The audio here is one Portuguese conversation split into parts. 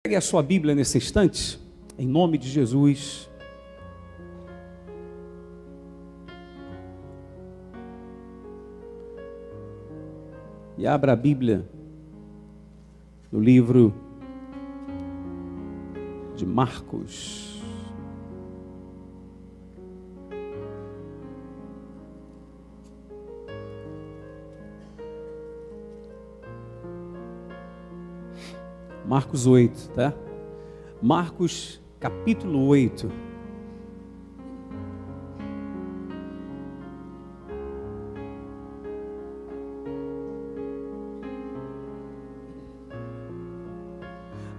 Pegue a sua Bíblia nesse instante, em nome de Jesus. E abra a Bíblia no livro de Marcos. Marcos 8, tá? Marcos capítulo 8.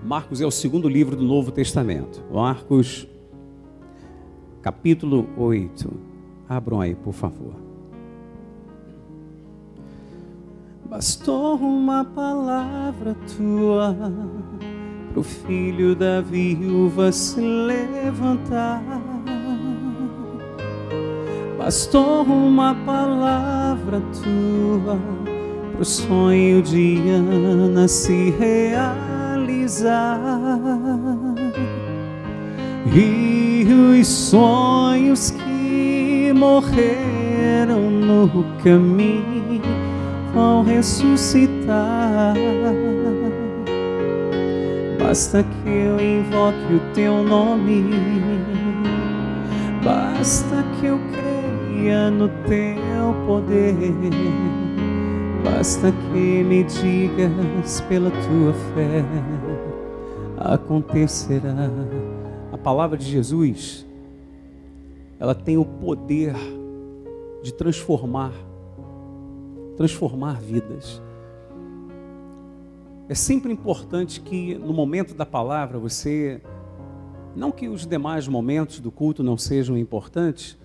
Marcos é o segundo livro do Novo Testamento. Marcos capítulo 8. Abram aí, por favor. Bastou uma palavra tua pro filho da viúva se levantar. Bastou uma palavra tua pro sonho de Ana se realizar. E os sonhos que morreram no caminho vão ressuscitar. Basta que eu invoque o teu nome, basta que eu creia no teu poder, basta que me digas pela tua fé, acontecerá. A palavra de Jesus, ela tem o poder de transformar vidas. É sempre importante que no momento da palavra você, não que os demais momentos do culto não sejam importantes,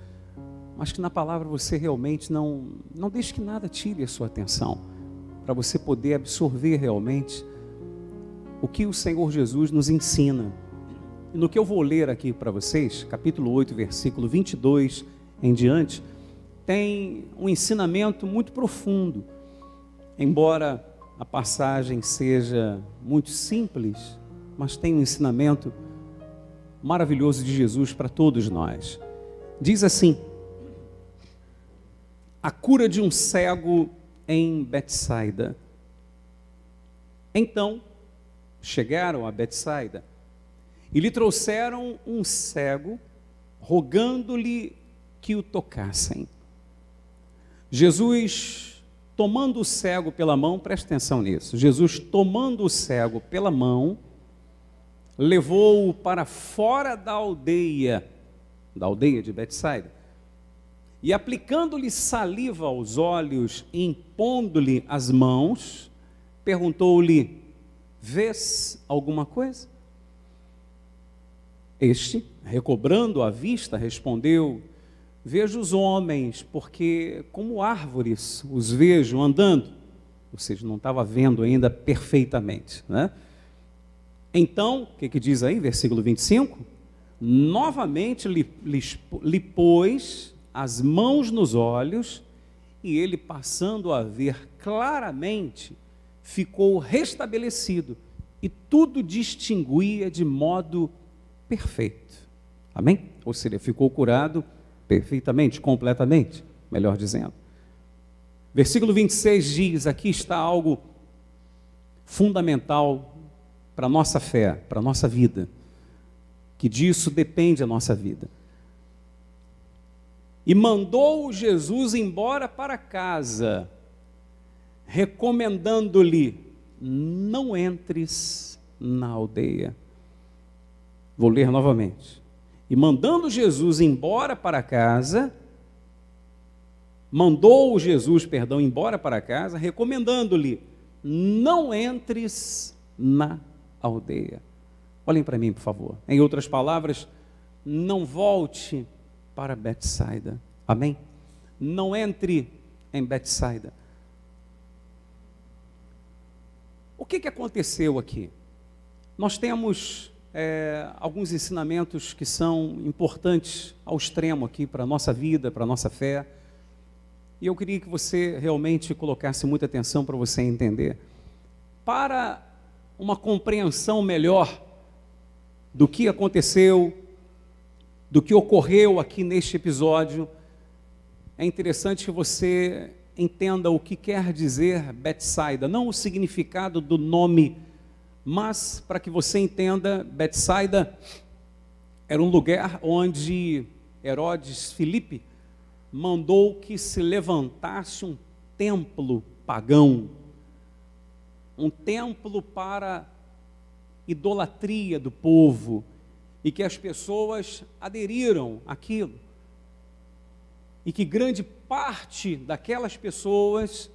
mas que na palavra você realmente não deixe que nada tire a sua atenção, para você poder absorver realmente o que o Senhor Jesus nos ensina. E no que eu vou ler aqui para vocês, capítulo 8, versículo 22 em diante, tem um ensinamento muito profundo. Embora a passagem seja muito simples, mas tem um ensinamento maravilhoso de Jesus para todos nós. Diz assim: a cura de um cego em Betsaida. Então chegaram a Betsaida e lhe trouxeram um cego, rogando-lhe que o tocassem. Jesus, tomando o cego pela mão, presta atenção nisso, Jesus, tomando o cego pela mão, levou-o para fora da aldeia de Betsaida, e aplicando-lhe saliva aos olhos, impondo-lhe as mãos, perguntou-lhe: vês alguma coisa? Este, recobrando a vista, respondeu: vejo os homens, porque como árvores os vejo andando. Ou seja, não estava vendo ainda perfeitamente, né? Então, o que diz aí, versículo 25? Novamente lhe pôs as mãos nos olhos, e ele, passando a ver claramente, ficou restabelecido, e tudo distinguia de modo perfeito. Amém? Ou seja, ficou curado perfeitamente, completamente, melhor dizendo. Versículo 26 diz, aqui está algo fundamental para a nossa fé, para a nossa vida, que disso depende a nossa vida. E mandou Jesus embora para casa, recomendando-lhe: não entres na aldeia. Vou ler novamente. E mandando Jesus embora para casa, embora para casa, recomendando-lhe: não entres na aldeia. Olhem para mim, por favor. Em outras palavras, não volte para Betsaida. Amém? Não entre em Betsaida. O que aconteceu aqui? Nós temos alguns ensinamentos que são importantes ao extremo aqui para a nossa vida, para a nossa fé. E eu queria que você realmente colocasse muita atenção para você entender. Para uma compreensão melhor do que aconteceu, do que ocorreu aqui neste episódio, é interessante que você entenda o que quer dizer Betsaida, não o significado do nome, mas para que você entenda, Betsaida era um lugar onde Herodes Filipe mandou que se levantasse um templo pagão, um templo para idolatria do povo, e que as pessoas aderiram àquilo, e que grande parte daquelas pessoas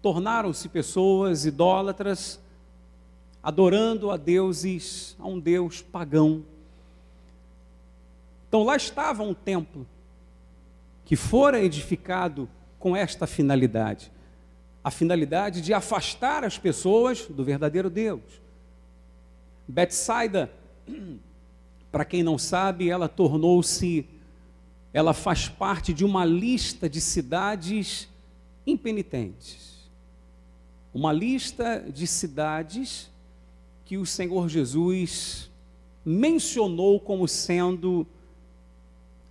tornaram-se pessoas idólatras, adorando a deuses, a um Deus pagão. Então lá estava um templo que fora edificado com esta finalidade, a finalidade de afastar as pessoas do verdadeiro Deus. Betsaida, para quem não sabe, ela faz parte de uma lista de cidades impenitentes. Uma lista de cidades que o Senhor Jesus mencionou como sendo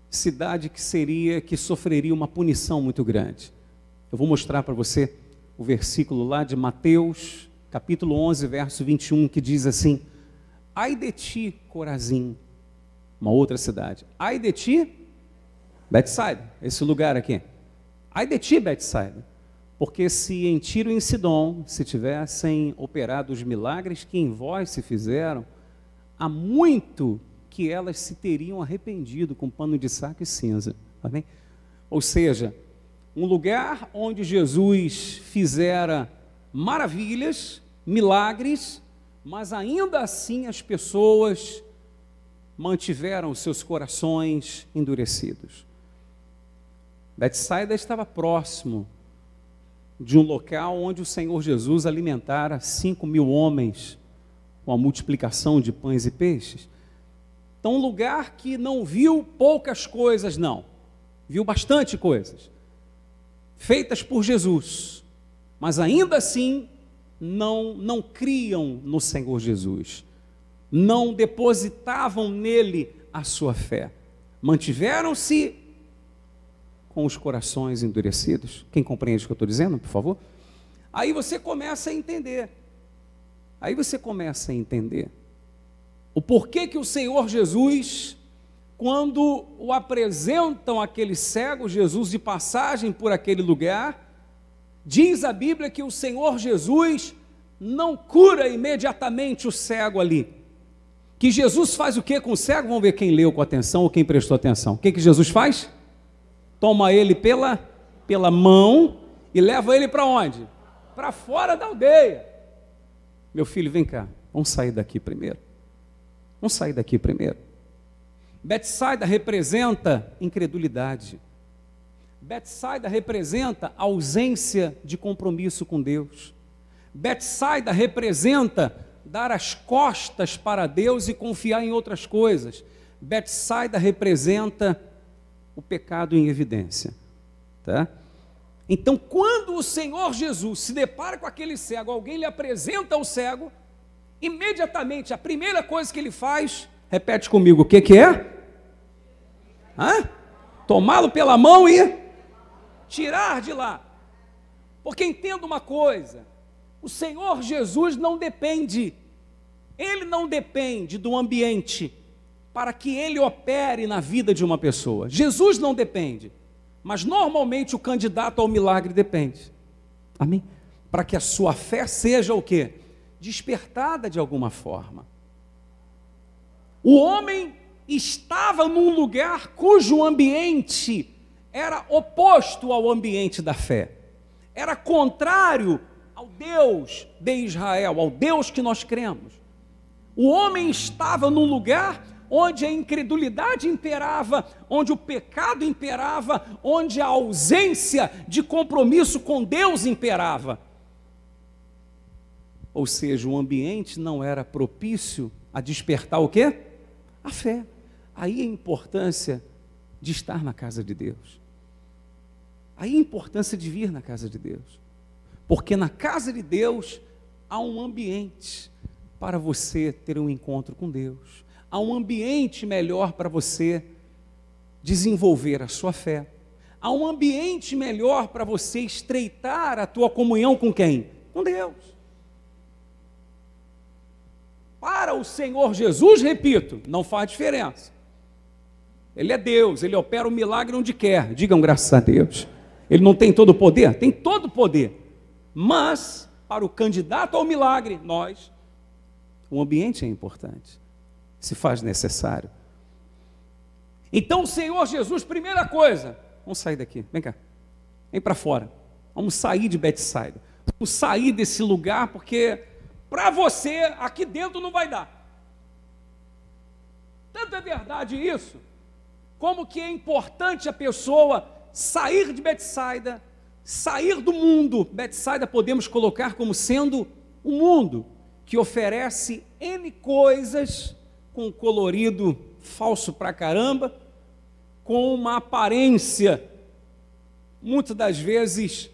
cidade que sofreria uma punição muito grande. Eu vou mostrar para você o versículo lá de Mateus, capítulo 11, verso 21, que diz assim: ai de ti, Corazim, uma outra cidade. Ai de ti, Betsaida, esse lugar aqui. Ai de ti, Betsaida, porque se em Tiro e em Sidom se tivessem operado os milagres que em vós se fizeram, há muito que elas se teriam arrependido com pano de saco e cinza. Amém? Ou seja, um lugar onde Jesus fizera maravilhas, milagres, mas ainda assim as pessoas mantiveram os seus corações endurecidos. Betsaida estava próximo de um local onde o Senhor Jesus alimentara 5.000 homens com a multiplicação de pães e peixes. Então, um lugar que não viu poucas coisas, não. Viu bastante coisas feitas por Jesus, mas ainda assim não criam no Senhor Jesus, não depositavam nele a sua fé, mantiveram-se com os corações endurecidos. Quem compreende o que eu estou dizendo, por favor? Aí você começa a entender, o porquê que o Senhor Jesus, quando o apresentam aquele cego, Jesus de passagem por aquele lugar, diz a Bíblia que o Senhor Jesus não cura imediatamente o cego ali. Que Jesus faz o que com o cego? Vamos ver quem leu com atenção ou quem prestou atenção. O que Jesus faz? Toma ele pela mão e leva ele para onde? Para fora da aldeia. Meu filho, vem cá, vamos sair daqui primeiro. Betsaida representa incredulidade. Betsaida representa ausência de compromisso com Deus. Betsaida representa dar as costas para Deus e confiar em outras coisas. Betsaida representa o pecado em evidência, tá? Então, quando o Senhor Jesus se depara com aquele cego, alguém lhe apresenta o cego, imediatamente a primeira coisa que ele faz, repete comigo, o que é? Tomá-lo pela mão e tirar de lá. Porque entenda uma coisa, o Senhor Jesus ele não depende do ambiente para que ele opere na vida de uma pessoa. Jesus não depende, mas normalmente o candidato ao milagre depende. Amém? Para que a sua fé seja o quê? Despertada de alguma forma. O homem estava num lugar cujo ambiente era oposto ao ambiente da fé, era contrário ao Deus de Israel, ao Deus que nós cremos. O homem estava num lugar onde a incredulidade imperava, onde o pecado imperava, onde a ausência de compromisso com Deus imperava. Ou seja, o ambiente não era propício a despertar o quê? A fé. Aí a importância de estar na casa de Deus. Aí a importância de vir na casa de Deus. Porque na casa de Deus há um ambiente para você ter um encontro com Deus. há um ambiente melhor para você desenvolver a sua fé. Há um ambiente melhor para você estreitar a tua comunhão com quem? Com Deus. Para o Senhor Jesus, repito, não faz diferença. Ele é Deus, Ele opera o milagre onde quer. Digam graças a Deus. Ele não tem todo o poder? Tem todo o poder. Mas, para o candidato ao milagre, o ambiente é importante. Se faz necessário. Então, o Senhor Jesus, primeira coisa, vamos sair daqui, vem cá, vem para fora, vamos sair de Betsaida, vamos sair desse lugar, porque para você, aqui dentro não vai dar. Tanto é verdade isso, como que é importante a pessoa sair de Betsaida, sair do mundo. Betsaida podemos colocar como sendo um mundo que oferece N coisas, com colorido falso pra caramba, com uma aparência, muitas das vezes,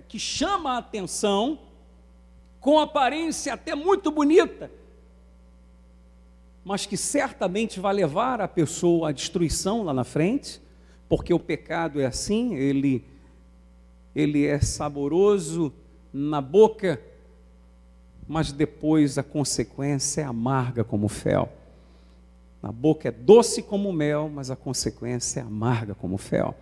que chama a atenção, com aparência até muito bonita, mas que certamente vai levar a pessoa à destruição lá na frente, porque o pecado é assim, ele é saboroso na boca, mas depois a consequência é amarga como fel. Na boca é doce como mel, mas a consequência é amarga como fel.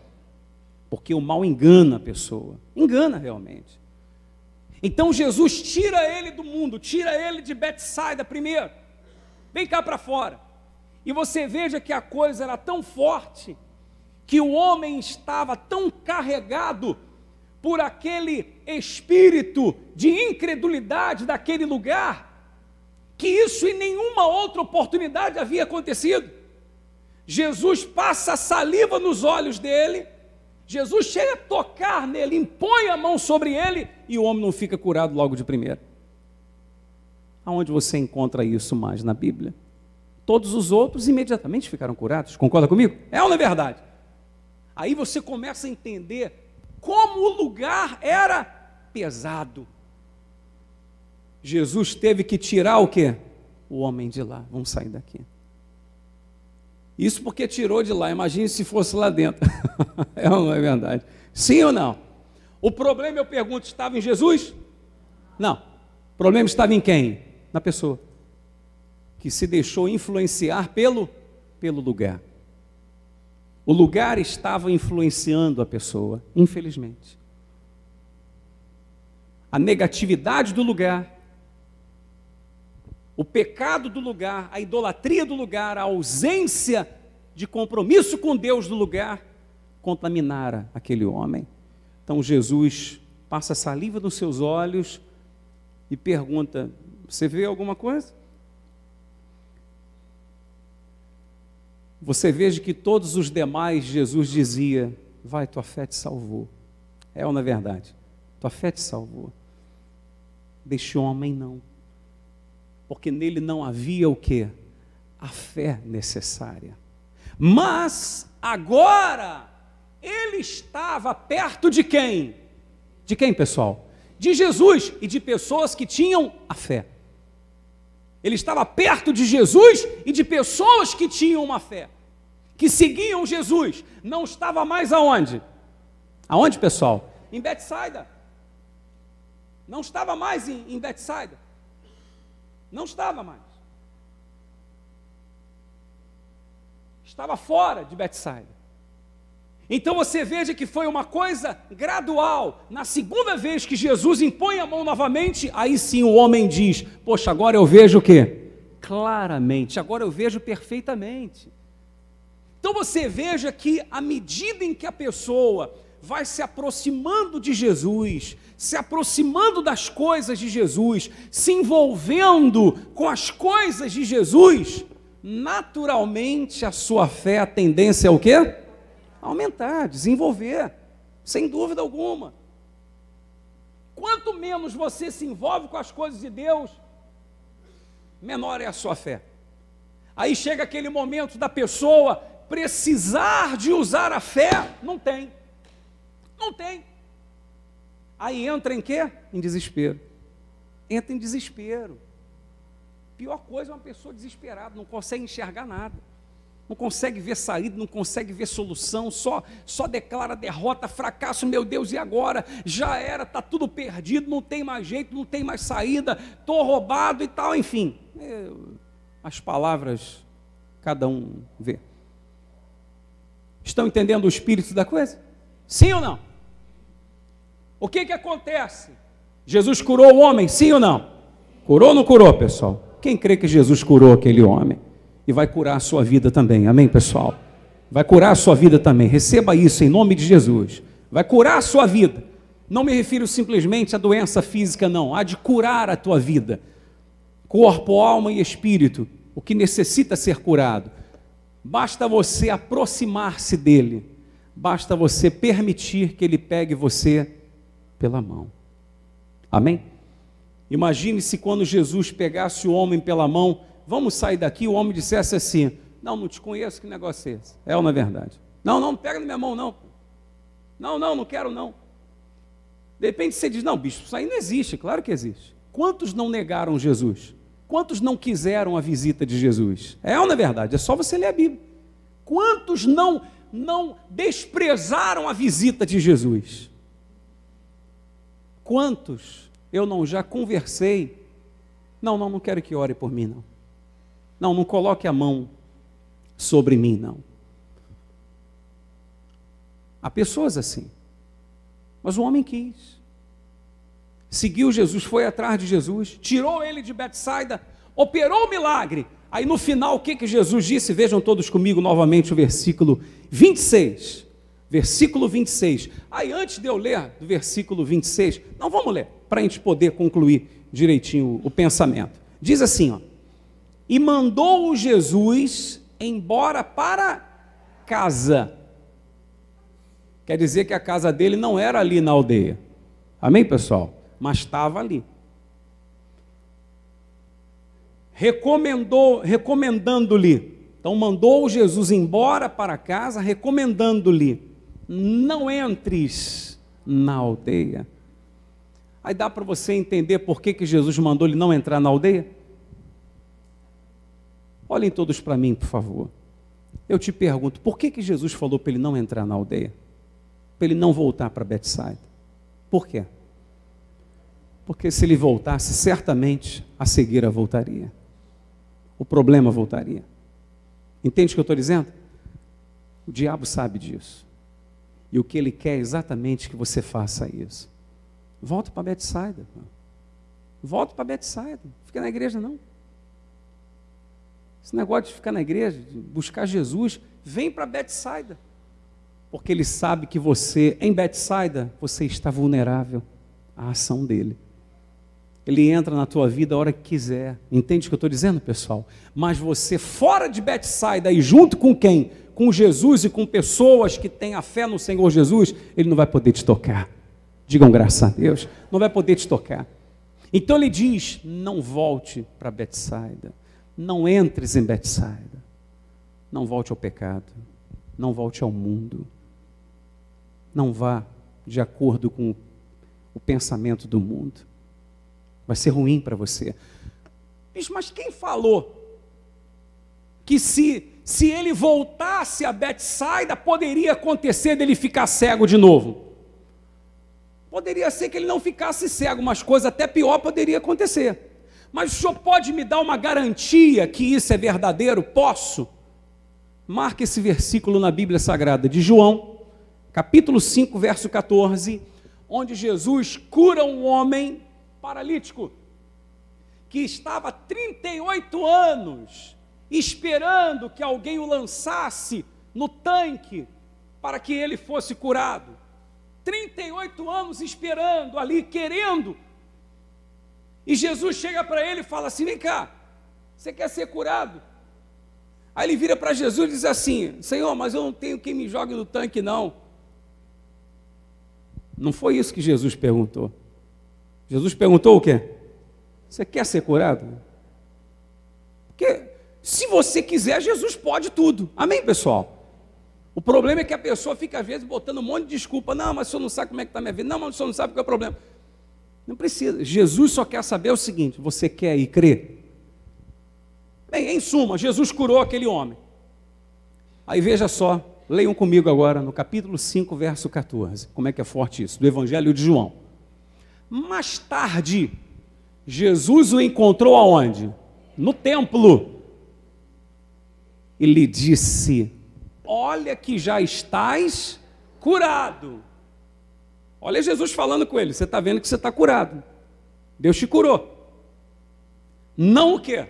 Porque o mal engana a pessoa, engana realmente. Então Jesus tira ele do mundo, tira ele de Betsaida primeiro, vem cá para fora. E você veja que a coisa era tão forte, que o homem estava tão carregado por aquele espírito de incredulidade daquele lugar, que isso em nenhuma outra oportunidade havia acontecido. Jesus passa a saliva nos olhos dele, Jesus chega a tocar nele, impõe a mão sobre ele, e o homem não fica curado logo de primeira. Aonde você encontra isso mais na Bíblia? Todos os outros imediatamente ficaram curados, concorda comigo? É ou não é verdade? Aí você começa a entender como o lugar era pesado. Jesus teve que tirar o quê? O homem de lá. Vamos sair daqui. Isso porque tirou de lá. Imagine se fosse lá dentro. É ou não é verdade? Sim ou não? O problema, eu pergunto, estava em Jesus? Não. O problema estava em quem? Na pessoa que se deixou influenciar pelo lugar. O lugar estava influenciando a pessoa, infelizmente. A negatividade do lugar, o pecado do lugar, a idolatria do lugar, a ausência de compromisso com Deus do lugar, contaminaram aquele homem. Então Jesus passa saliva nos seus olhos e pergunta: você vê alguma coisa? Você veja que todos os demais, Jesus dizia: vai, tua fé te salvou. É ou não é verdade? Tua fé te salvou. Deste homem não. Porque nele não havia o quê? A fé necessária. Mas, agora, ele estava perto de quem? De quem, pessoal? De Jesus e de pessoas que tinham a fé. Ele estava perto de Jesus e de pessoas que tinham uma fé, que seguiam Jesus. Não estava mais aonde? Aonde, pessoal? Em Betsaida. Não estava mais em Betsaida. Não estava mais. Estava fora de Betsaida. Então você veja que foi uma coisa gradual. Na segunda vez que Jesus impõe a mão novamente, aí sim o homem diz: poxa, agora eu vejo o quê? Claramente, agora eu vejo perfeitamente. Então você veja que à medida em que a pessoa vai se aproximando de Jesus, se aproximando das coisas de Jesus, se envolvendo com as coisas de Jesus, naturalmente a sua fé, a tendência é o quê? Aumentar, desenvolver, sem dúvida alguma. Quanto menos você se envolve com as coisas de Deus, menor é a sua fé. Aí chega aquele momento da pessoa precisar de usar a fé, não tem. Não tem. Aí entra em quê? Em desespero. Entra em desespero. pior coisa é uma pessoa desesperada, não consegue enxergar nada, não consegue ver saída, não consegue ver solução, só declara derrota, fracasso, meu Deus, e agora? Já era, está tudo perdido, não tem mais jeito, não tem mais saída, estou roubado e tal, enfim. As palavras, cada um vê. Estão entendendo o espírito da coisa? Sim ou não? O que acontece? Jesus curou o homem, sim ou não? Curou ou não curou, pessoal? Quem crê que Jesus curou aquele homem? E vai curar a sua vida também, amém, pessoal? Vai curar a sua vida também, receba isso em nome de Jesus. Vai curar a sua vida. Não me refiro simplesmente à doença física, não. Há de curar a tua vida. Corpo, alma e espírito, o que necessita ser curado. Basta você aproximar-se dele. Basta você permitir que ele pegue você pela mão. Amém? Imagine se quando Jesus pegasse o homem pela mão, vamos sair daqui, o homem dissesse assim, não te conheço, que negócio é esse? É ou não é verdade? Não pega na minha mão não. Não quero não. De repente você diz, não bicho, isso aí não existe, claro que existe. Quantos não negaram Jesus? Quantos não quiseram a visita de Jesus? É ou não é verdade? É só você ler a Bíblia. Quantos não desprezaram a visita de Jesus? Quantos eu não já conversei? Não quero que ore por mim, não. Não coloque a mão sobre mim, não. Há pessoas assim. Mas o homem quis. Seguiu Jesus, foi atrás de Jesus, tirou ele de Betsaida, operou o milagre. Aí no final, o que Jesus disse? Vejam todos comigo novamente o versículo 26. Versículo 26. Aí antes de eu ler do versículo 26, não, vamos ler, para a gente poder concluir direitinho o pensamento. Diz assim, ó, e mandou-o Jesus embora para casa. Quer dizer que a casa dele não era ali na aldeia. Amém, pessoal? Mas estava ali. Recomendando-lhe. Então mandou Jesus embora para casa, recomendando-lhe, não entres na aldeia. Aí dá para você entender por que Jesus mandou ele não entrar na aldeia? Olhem todos para mim, por favor. Eu te pergunto, por que Jesus falou para ele não entrar na aldeia? Para ele não voltar para Betsaida? Por quê? Porque se ele voltasse, certamente a cegueira voltaria. O problema voltaria. Entende o que eu estou dizendo? O diabo sabe disso. E o que ele quer é exatamente que você faça isso. Volta para Betsaida. Volta para Betsaida. Não fica na igreja, não. Esse negócio de ficar na igreja, de buscar Jesus, vem para Betsaida. Porque ele sabe que você, em Betsaida, você está vulnerável à ação dele. Ele entra na tua vida a hora que quiser. Entende o que eu estou dizendo, pessoal? Mas você fora de Betsaida e junto com quem? Com Jesus e com pessoas que têm a fé no Senhor Jesus, ele não vai poder te tocar. Digam graças a Deus. Não vai poder te tocar. Então ele diz, não volte para Betsaida. Não entres em Betsaida. Não volte ao pecado. Não volte ao mundo. Não vá de acordo com o pensamento do mundo. Vai ser ruim para você. Mas quem falou que se ele voltasse a Betsaida, poderia acontecer dele ficar cego de novo? Poderia ser que ele não ficasse cego, mas coisa até pior poderia acontecer. Mas o senhor pode me dar uma garantia que isso é verdadeiro? Posso? Marque esse versículo na Bíblia Sagrada de João, capítulo 5, verso 14, onde Jesus cura um homem paralítico, que estava 38 anos esperando que alguém o lançasse no tanque para que ele fosse curado. 38 anos esperando ali, querendo. E Jesus chega para ele e fala assim, vem cá, você quer ser curado? Aí ele vira para Jesus e diz assim, Senhor, mas eu não tenho quem me jogue no tanque não. Não foi isso que Jesus perguntou. Jesus perguntou o quê? Você quer ser curado? Porque se você quiser, Jesus pode tudo. Amém, pessoal? O problema é que a pessoa fica às vezes botando um monte de desculpa. Não, mas o senhor não sabe como é que está a minha vida. Não, mas o senhor não sabe qual é o problema. Não precisa. Jesus só quer saber o seguinte, você quer e crer? Bem, em suma, Jesus curou aquele homem. Aí veja só, leiam comigo agora no capítulo 5, verso 14. Como é que é forte isso? Do Evangelho de João. Mais tarde, Jesus o encontrou aonde? No templo. E lhe disse: olha que já estás curado. Olha Jesus falando com ele, você está vendo que você está curado. Deus te curou. Não o quê?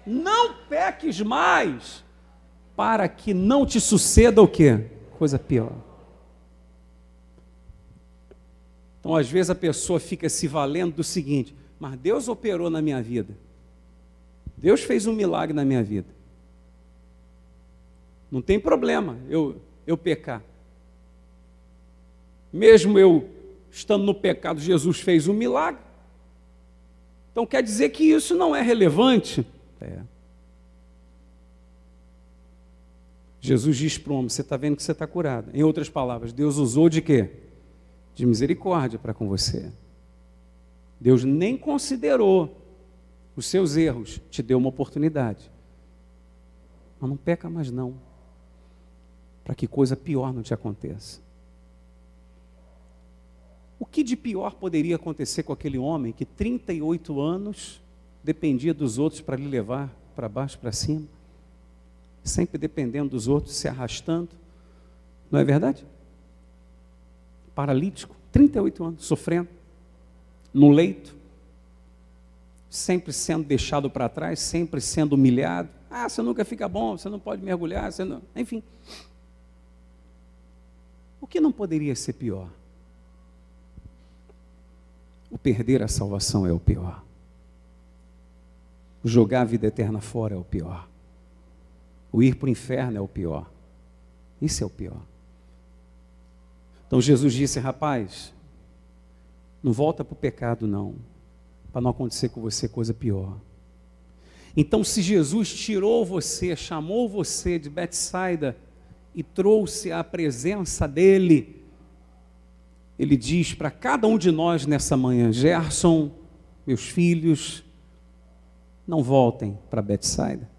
Não peques mais, para que não te suceda o quê? Coisa pior. Então, às vezes a pessoa fica se valendo do seguinte: mas Deus operou na minha vida. Deus fez um milagre na minha vida. Não tem problema eu pecar. Mesmo eu estando no pecado, Jesus fez um milagre. Então quer dizer que isso não é relevante? Jesus diz para o homem: você está vendo que você está curado. Em outras palavras, Deus usou de quê? De misericórdia para com você. Deus nem considerou os seus erros, te deu uma oportunidade. Mas não peca mais não, para que coisa pior não te aconteça. O que de pior poderia acontecer com aquele homem que 38 anos dependia dos outros para lhe levar para baixo, para cima? Sempre dependendo dos outros, se arrastando. Não é verdade? Paralítico, 38 anos, sofrendo, no leito, sempre sendo deixado para trás, sempre sendo humilhado. Ah, você nunca fica bom, você não pode mergulhar, você não... enfim. O que não poderia ser pior? O perder a salvação é o pior. O jogar a vida eterna fora é o pior. O ir para o inferno é o pior. Isso é o pior. Então Jesus disse: rapaz, não volta para o pecado não, para não acontecer com você coisa pior. Então, se Jesus tirou você, chamou você de Betsaida e trouxe à presença dele, ele diz para cada um de nós nessa manhã: Gerson, meus filhos, não voltem para Betsaida.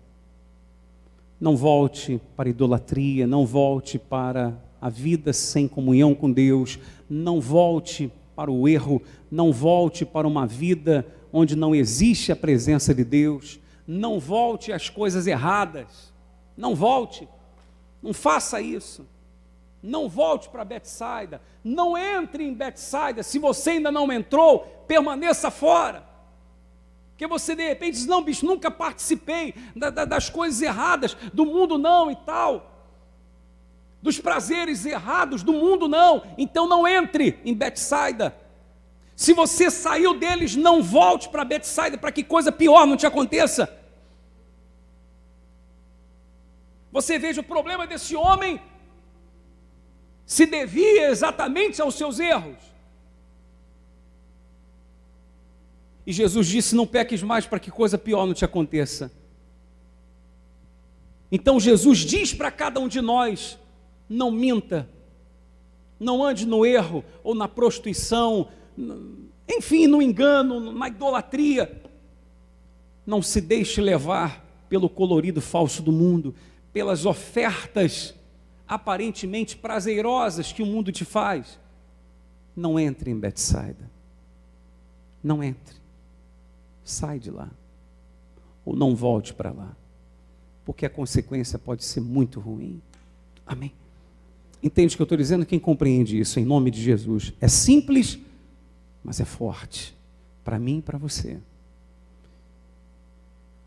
Não volte para a idolatria, não volte para a vida sem comunhão com Deus, não volte para o erro, não volte para uma vida onde não existe a presença de Deus, não volte às coisas erradas, não volte, não faça isso, não volte para Betsaida, não entre em Betsaida, se você ainda não entrou, permaneça fora. Porque você de repente diz: não, bicho, nunca participei das coisas erradas do mundo não e tal, dos prazeres errados do mundo não, então não entre em Betsaida. Se você saiu deles, não volte para Betsaida, para que coisa pior não te aconteça. Você veja, o problema desse homem se devia exatamente aos seus erros. E Jesus disse: não peques mais, para que coisa pior não te aconteça. Então Jesus diz para cada um de nós: não minta, não ande no erro, ou na prostituição, enfim, no engano, na idolatria. Não se deixe levar pelo colorido falso do mundo, pelas ofertas aparentemente prazerosas que o mundo te faz. Não entre em Betsaida, não entre. Sai de lá, ou não volte para lá, porque a consequência pode ser muito ruim. Amém? Entende o que eu estou dizendo? Quem compreende isso, em nome de Jesus? É simples, mas é forte, para mim e para você.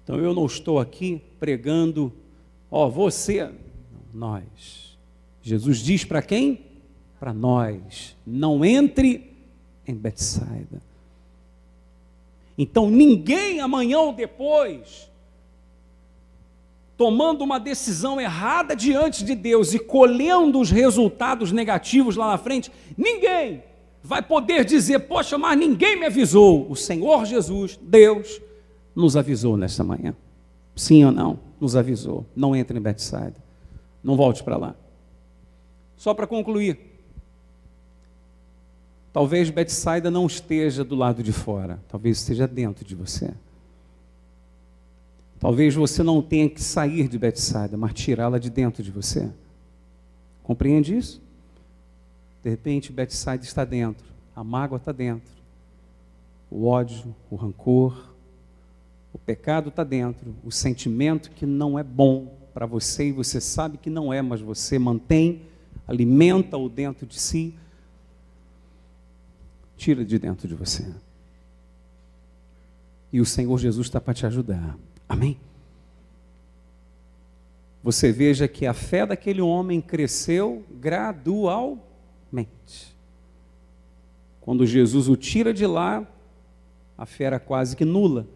Então eu não estou aqui pregando, você, nós. Jesus diz para quem? Para nós: não entre em Betsaida. Então ninguém amanhã ou depois, tomando uma decisão errada diante de Deus e colhendo os resultados negativos lá na frente, ninguém vai poder dizer: poxa, mas ninguém me avisou. O Senhor Jesus, Deus, nos avisou nesta manhã. Sim ou não? Nos avisou. Não entre em Betsaida, não volte para lá. Só para concluir, talvez Betsaida não esteja do lado de fora, talvez esteja dentro de você. Talvez você não tenha que sair de Betsaida, mas tirá-la de dentro de você. Compreende isso? De repente, Betsaida está dentro, a mágoa está dentro, o ódio, o rancor, o pecado está dentro, o sentimento que não é bom para você e você sabe que não é, mas você mantém, alimenta-o dentro de si. Tira de dentro de você. E o Senhor Jesus está para te ajudar. Amém? Você veja que a fé daquele homem cresceu gradualmente. Quando Jesus o tira de lá, a fé era quase que nula.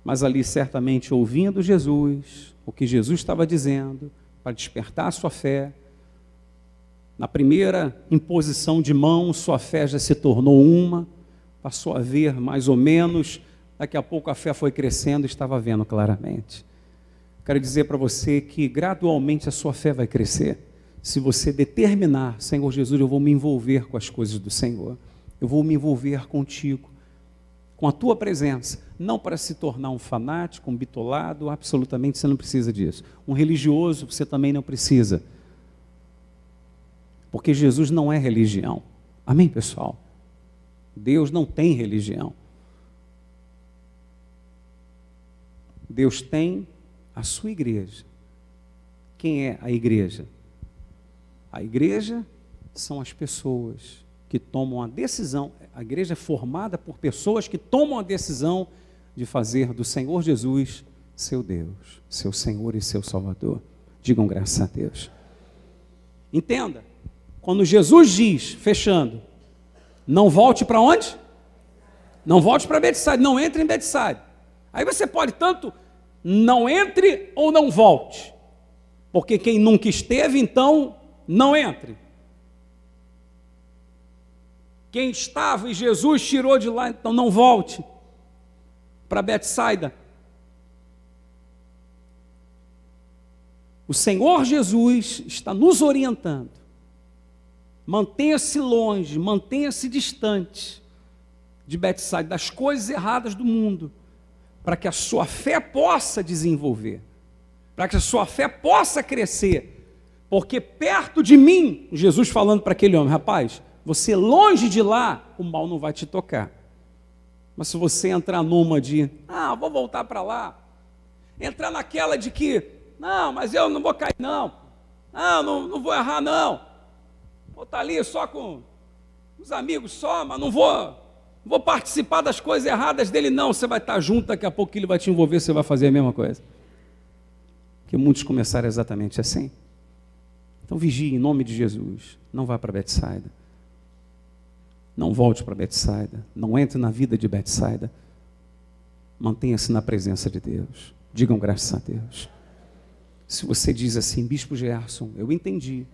Mas ali, certamente, ouvindo Jesus, o que Jesus estava dizendo, para despertar a sua fé, na primeira imposição de mão, sua fé já se tornou uma, passou a ver mais ou menos, daqui a pouco a fé foi crescendo e estava vendo claramente. Quero dizer para você que gradualmente a sua fé vai crescer, se você determinar, Senhor Jesus, eu vou me envolver com as coisas do Senhor, eu vou me envolver contigo, com a tua presença, não para se tornar um fanático, um bitolado, absolutamente você não precisa disso. Um religioso você também não precisa, porque Jesus não é religião. Amém, pessoal? Deus não tem religião. Deus tem a sua igreja. Quem é a igreja? A igreja são as pessoas que tomam a decisão, a igreja é formada por pessoas que tomam a decisão de fazer do Senhor Jesus seu Deus, seu Senhor e seu Salvador. Digam graças a Deus. Entenda, quando Jesus diz, fechando, não volte para onde? Não volte para Betsaida, não entre em Betsaida. Aí você pode tanto não entre ou não volte, porque quem nunca esteve, então, não entre. Quem estava e Jesus tirou de lá, então não volte para Betsaida. O Senhor Jesus está nos orientando. Mantenha-se longe, mantenha-se distante de Betsaida, das coisas erradas do mundo, para que a sua fé possa desenvolver, para que a sua fé possa crescer, porque perto de mim, Jesus falando para aquele homem, rapaz, você longe de lá, o mal não vai te tocar. Mas se você entrar numa de, vou voltar para lá, entrar naquela de que, não, mas eu não vou cair não vou errar não, vou estar ali só com os amigos só, mas não vou participar das coisas erradas dele não, você vai estar junto, daqui a pouco ele vai te envolver, você vai fazer a mesma coisa. Porque muitos começaram exatamente assim. Então vigie em nome de Jesus, não vá para Betsaida. Não volte para Betsaida, não entre na vida de Betsaida, mantenha-se na presença de Deus, digam graças a Deus. Se você diz assim, Bispo Gerson, eu entendi,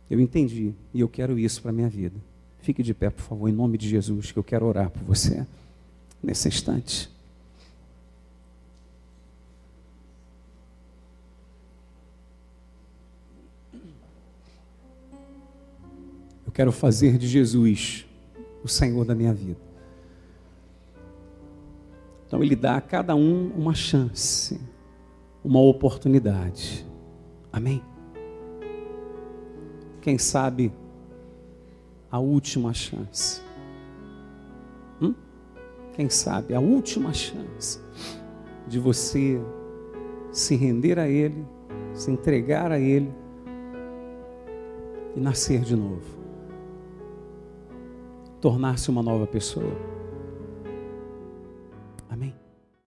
e eu quero isso para a minha vida, fique de pé, por favor, em nome de Jesus, que eu quero orar por você, nesse instante. Eu quero fazer de Jesus o Senhor da minha vida. Então Ele dá a cada um uma chance, uma oportunidade. Amém? Quem sabe a última chance. Quem sabe a última chance de você se render a Ele, se entregar a Ele e nascer de novo. Tornar-se uma nova pessoa.